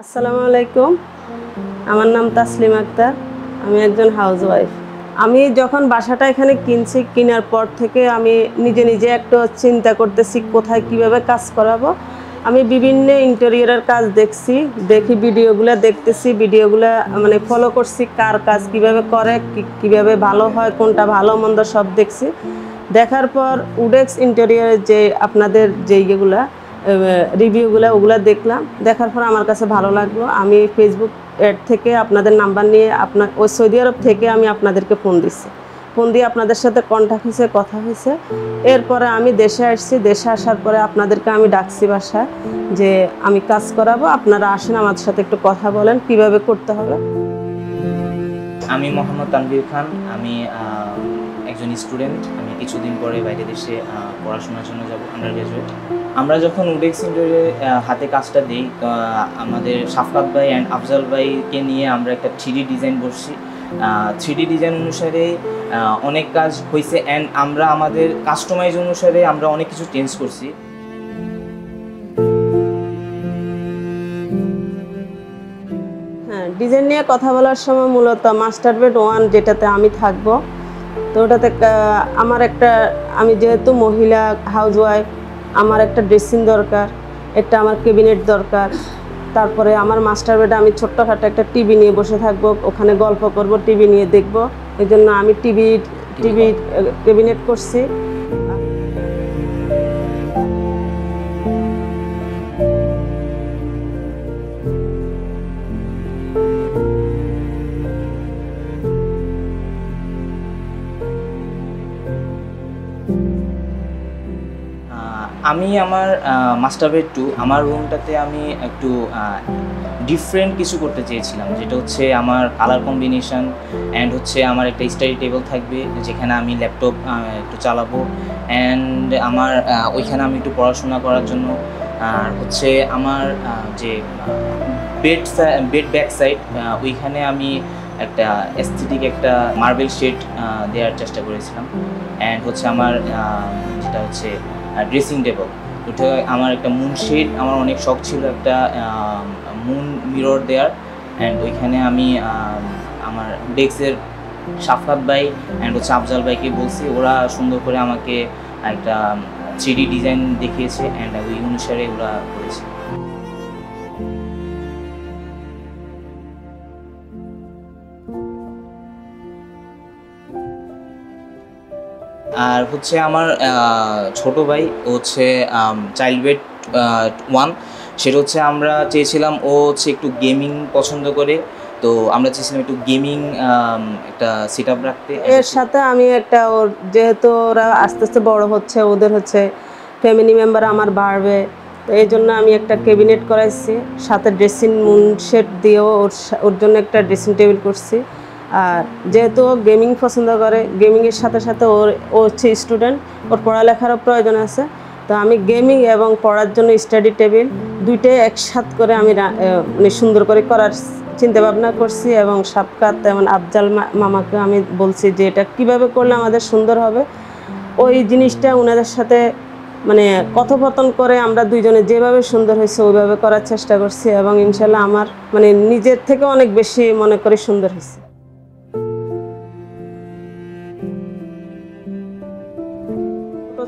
আসসালামু আলাইকুম। আমার নাম তাসলিম আক্তার। আমি একজন হাউসওয়াইফ। আমি যখন বাসাটা এখানে কিনছি, কেনার পর থেকে আমি নিজে নিজে একটু চিন্তা করতেছি কোথায় কিভাবে কাজ করাবো। আমি বিভিন্ন ইন্টেরিয়রের কাজ দেখি ভিডিওগুলো দেখতেছি, ভিডিওগুলো মানে ফলো করছি, কার কাজ কিভাবে করে, কিভাবে ভালো হয়, কোনটা ভালো মন্দ সব দেখছি। দেখার পর উডেক্স ইন্টেরিয়রের যে আপনাদের যে ইয়েগুলা রিভিউগুলো ওগুলো দেখলাম। দেখার পর আমার কাছে ভালো লাগলো। আমি ফেসবুক অ্যাড থেকে আপনাদের নাম্বার নিয়ে ওই সৌদি আরব থেকে আমি আপনাদেরকে ফোন দিয়ে আপনাদের সাথে কন্ট্যাক্ট হয়েছে, কথা হয়েছে। এরপরে আমি দেশে আসছি। দেশে আসার পরে আপনাদেরকে আমি ডাকছি বাসায় যে আমি কাজ করাবো, আপনারা আসেন আমার সাথে একটু কথা বলেন কিভাবে করতে হবে। আমি মোহাম্মদ তানভীর খান। আমি একজন স্টুডেন্ট। আমি কিছুদিন পরে বাইরে দেশে পড়াশোনার জন্য যাব, আন্ডার গ্র্যাজুয়েট। আমরা যখন উডেক্স ইন্টেরিয়রে হাতে কাজটা দিই, আমাদের সাফকাত ভাই অ্যান্ড আফজাল ভাইকে নিয়ে আমরা একটা 3D ডিজাইন করছি। 3D ডিজাইন অনুসারে অনেক কাজ হয়েছে অ্যান্ড আমরা আমাদের কাস্টমাইজ অনুসারে আমরা অনেক কিছু চেঞ্জ করছি। ডিজাইন নিয়ে কথা বলার সময় মূলত মাস্টার বেড 1 যেটাতে আমি থাকবো, তো ওটাতে আমি যেহেতু মহিলা হাউসওয়াইফ, আমার একটা ড্রেসিং দরকার, আমার ক্যাবিনেট দরকার। তারপরে আমার মাস্টার বেডে আমি ছোট্টখাটো একটা টিভি নিয়ে বসে থাকবো, ওখানে গল্প করব, টিভি নিয়ে দেখবো। এই জন্য আমি টিভি ক্যাবিনেট করছি। আমি আমার মাস্টার বেড 2 আমার রুমটাতে আমি একটু ডিফারেন্ট কিছু করতে চেয়েছিলাম, যেটা হচ্ছে আমার কালার কম্বিনেশন অ্যান্ড হচ্ছে আমার একটা স্টাডি টেবিল থাকবে যেখানে আমি ল্যাপটপ একটু চালাবো অ্যান্ড আমার ওইখানে আমি একটু পড়াশোনা করার জন্য। আর হচ্ছে আমার যে বেড ব্যাক সাইড, ওইখানে আমি একটা এস্থেটিক একটা মার্বেল শেড দেওয়ার চেষ্টা করেছিলাম। অ্যান্ড হচ্ছে আমার যেটা হচ্ছে ড্রেসিং টেবল, ওটা আমার একটা মুন শেড, আমার অনেক শখ ছিল একটা মুন মিরর দেওয়ার। অ্যান্ড ওইখানে আমি আমার ডেস্কের সাফকাত ভাই অ্যান্ড হচ্ছে আফজাল ভাইকে বলছি, ওরা সুন্দর করে আমাকে একটা 3D ডিজাইন দেখিয়েছে অ্যান্ড ওই অনুসারে ওরা করেছে। আর হচ্ছে আমার ছোট ভাই ও হচ্ছে চাইল্ড বেড 1, সেটা হচ্ছে আমরা চেয়েছিলাম ও হচ্ছে একটু গেমিং পছন্দ করে, তো আমরা চেয়েছিলাম একটু গেমিং একটা সেট আপ রাখতে। এর সাথে আমি ওর যেহেতু ওরা আস্তে আস্তে বড় হচ্ছে, ওদের হচ্ছে ফ্যামিলি মেম্বার আমার বাড়বে, তো এই জন্য আমি একটা ক্যাবিনেট করাইছি, সাথে ড্রেসিং মুন শেড দিয়েও ওর জন্য একটা ড্রেসিং টেবিল করছি। আর যেহেতু ও গেমিং পছন্দ করে, গেমিংয়ের সাথে সাথে ও হচ্ছে স্টুডেন্ট, ওর পড়ালেখারও প্রয়োজন আছে, তো আমি গেমিং এবং পড়ার জন্য স্টাডি টেবিল দুইটাই একসাথে করে আমি মানে সুন্দর করে করার চিন্তা ভাবনা করছি। এবং সাফকাত এবং আফজাল মামাকে আমি বলছি যে এটা কীভাবে করলে আমাদের সুন্দর হবে, ওই জিনিসটা ওনাদের সাথে মানে কথোপকথন করে আমরা দুইজনে যেভাবে সুন্দর হয়েছে ওইভাবে করার চেষ্টা করছি। এবং ইনশাল্লাহ আমার মানে নিজের থেকে অনেক বেশি মনে করি সুন্দর হয়েছে।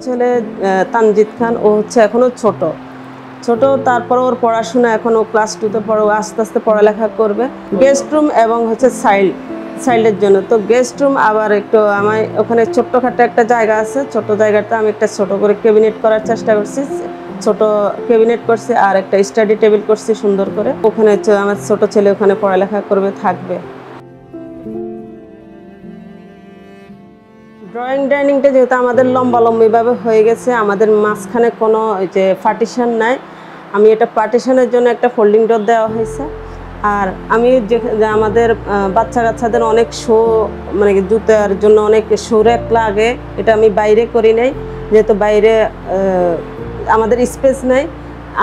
ছেলে তানজিদ খান, ও হচ্ছে এখনো ছোট, তারপর ওর পড়াশোনা এখনো ক্লাস 2-তে পড়ে, ও আস্তে আস্তে পড়ালেখা করবে। গেস্ট রুম এবং হচ্ছে চাইল্ডের জন্য, তো গেস্ট রুম আবার একটু আমার ওখানে ছোট্টখাটো একটা জায়গা আছে, ছোট জায়গাটা আমি একটা ছোট করে ক্যাবিনেট করার চেষ্টা করছি, ছোট ক্যাবিনেট করছি আর একটা স্টাডি টেবিল করছি সুন্দর করে। ওখানে হচ্ছে আমার ছোট ছেলে ওখানে পড়ালেখা করবে, থাকবে। ড্রয়িং ডাইনিংটা যেহেতু আমাদের লম্বালম্বিভাবে হয়ে গেছে, আমাদের মাঝখানে কোনো যে পার্টিশন নাই, আমি এটা পার্টিশনের জন্য একটা ফোল্ডিং ডোর দেওয়া হয়েছে। আর আমি যে আমাদের বাচ্চা কাচ্চাদের অনেক মানে জুতার জন্য অনেক র্যাক লাগে, এটা আমি বাইরে করি নাই, যেহেতু বাইরে আমাদের স্পেস নাই।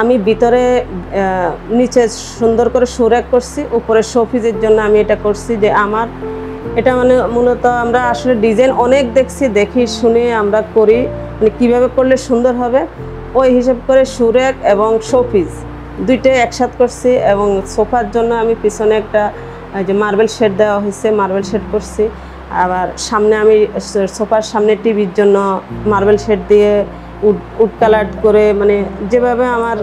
আমি ভিতরে নিচে সুন্দর করে র্যাক করছি, উপরে শোপিসের জন্য আমি এটা করছি। যে আমার এটা মানে মূলত আমরা আসলে ডিজাইন অনেক দেখি শুনে আমরা করি, মানে কীভাবে করলে সুন্দর হবে ওই হিসাব করে র্যাক এবং শোপিস দুইটাই একসাথ করছি। এবং সোফার জন্য আমি পিছনে একটা যে মার্বেল শেড দেওয়া হয়েছে, মার্বেল শেড করছি। আবার সামনে আমি সোফার সামনে টিভির জন্য মার্বেল শেড দিয়ে উড কালার করে, মানে যেভাবে আমার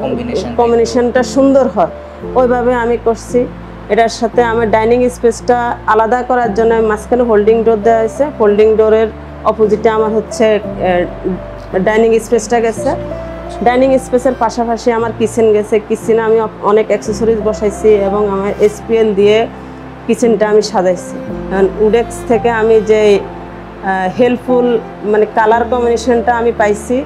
কম্বিনেশনটা সুন্দর হয় ওইভাবে আমি করছি। এটার সাথে আমার ডাইনিং স্পেসটা আলাদা করার জন্য মাঝখানে হোল্ডিং ডোর দেওয়া হয়েছে। হোল্ডিং ডোরের অপোজিটে আমার হচ্ছে ডাইনিং স্পেসটা গেছে। ডাইনিং স্পেসের পাশাপাশি আমার কিচেন গেছে। কিচেনে আমি অনেক অ্যাক্সেসরিজ বসাইছি এবং আমার এসপিএল দিয়ে কিচেনটা আমি সাজাইছি। উডেক্স থেকে আমি যে হেল্পফুল মানে কালার কম্বিনেশনটা আমি পাইছি,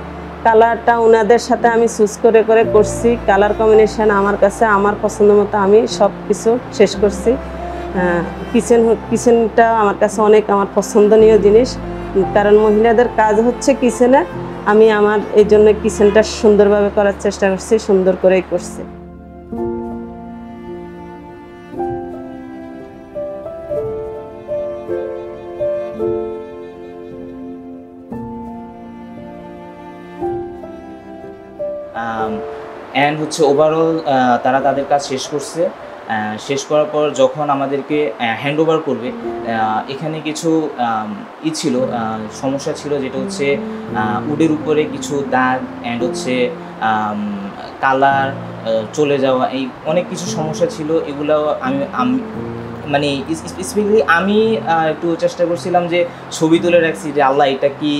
কালারটা ওনাদের সাথে আমি চুজ করে করে করছি। কালার কম্বিনেশন আমার কাছে আমার পছন্দ মতো আমি সব কিছু শেষ করছি। কিচেনটা আমার কাছে অনেক আমার পছন্দনীয় জিনিস, কারণ মহিলাদের কাজ হচ্ছে কিচেনে। আমি আমার এই জন্য কিচেনটা সুন্দরভাবে করার চেষ্টা করছি, সুন্দর করেই করছি। অ্যান্ড হচ্ছে ওভারঅল তারা তাদের কাজ শেষ করছে। শেষ করার পর যখন আমাদেরকে হ্যান্ড ওভার করবে, এখানে কিছু ছিল, সমস্যা ছিল, যেটা হচ্ছে উডের উপরে কিছু দাগ অ্যান্ড হচ্ছে কালার চলে যাওয়া, এই অনেক কিছু সমস্যা ছিল। এগুলো আমি মানে স্পেশালি আমি একটু চেষ্টা করছিলাম যে ছবি তুলে রাখছি যে আল্লাহ এটা কি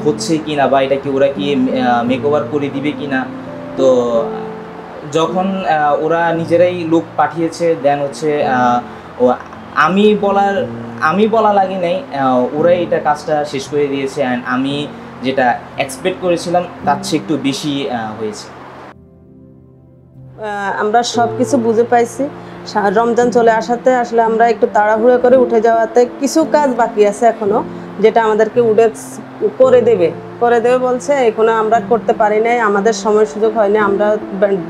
হচ্ছে কি না, বা এটা কি ওরা কি মেকওভার করে দিবে কি না। তো যখন ওরা নিজেরাই লোক পাঠিয়েছে, দেন হচ্ছে আমি বলা লাগে নাই, ওরাই এটা কাজটা শেষ করে দিয়েছে। অ্যান্ড আমি যেটা এক্সপেক্ট করেছিলাম তার চেয়ে একটু বেশি হয়েছে। আমরা সব কিছু বুঝে পাইছি। রমজান চলে আসাতে আসলে আমরা একটু তাড়াহুড়ো করে উঠে যাওয়াতে কিছু কাজ বাকি আছে এখনও, যেটা আমাদেরকে উডেক্স করে দেবে বলছে। এখনো আমরা করতে পারি নাই, আমাদের সময় সুযোগ হয়নি। আমরা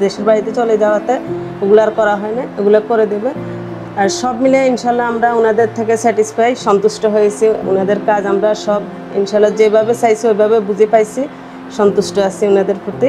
দেশের বাড়িতে চলে যাওয়াতে ওগুলো আর করা হয় না, এগুলো করে দেবে। আর সব মিলে ইনশাল্লাহ আমরা ওনাদের থেকে স্যাটিসফাই, সন্তুষ্ট হয়েছি। ওনাদের কাজ আমরা সব ইনশাল্লাহ যেভাবে চাইছি ওইভাবে বুঝে পাইছি, সন্তুষ্ট আছি ওনাদের প্রতি।